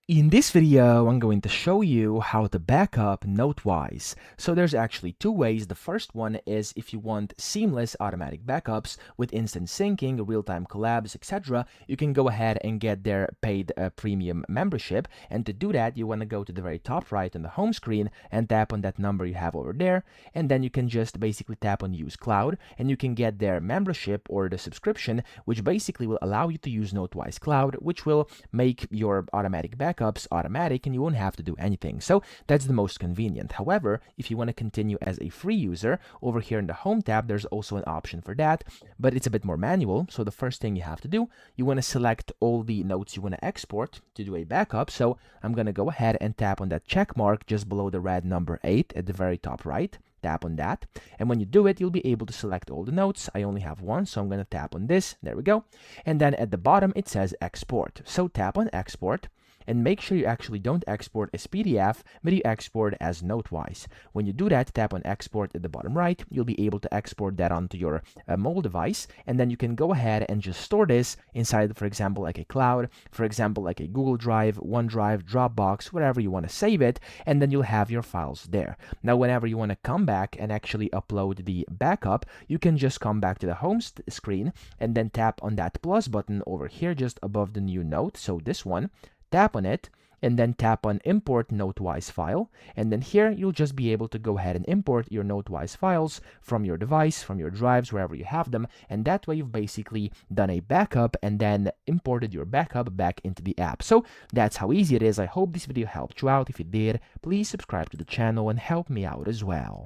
In this video, I'm going to show you how to back up Notewise. So there's actually two ways. The first one is if you want seamless automatic backups with instant syncing, real-time collabs, etc. You can go ahead and get their paid premium membership. And to do that, you want to go to the very top right on the home screen and tap on that number you have over there. And then you can just basically tap on Use Cloud and you can get their membership or the subscription, which basically will allow you to use Notewise Cloud, which will make your automatic backups automatic and you won't have to do anything. So that's the most convenient. However, if you want to continue as a free user, over here in the home tab, there's also an option for that, but it's a bit more manual. So the first thing you have to do, you want to select all the notes you want to export to do a backup. So I'm going to go ahead and tap on that check mark just below the red number 8 at the very top right. Tap on that, and when you do it, you'll be able to select all the notes. I only have one, so I'm going to tap on this. There we go. And then at the bottom it says export, so tap on export and make sure you actually don't export as PDF, but you export as Notewise. When you do that, tap on export at the bottom right. You'll be able to export that onto your mobile device, and then you can go ahead and just store this inside, for example, like a cloud, for example, like a Google Drive, OneDrive, Dropbox, wherever you want to save it, and then you'll have your files there. Now, whenever you want to come back and actually upload the backup, you can just come back to the home screen and then tap on that plus button over here just above the new note, so this one. Tap on it and then tap on import Notewise file, and then here you'll just be able to go ahead and import your Notewise files from your device, from your drives, wherever you have them, and that way you've basically done a backup and then imported your backup back into the app. So that's how easy it is. I hope this video helped you out. If it did, please subscribe to the channel and help me out as well.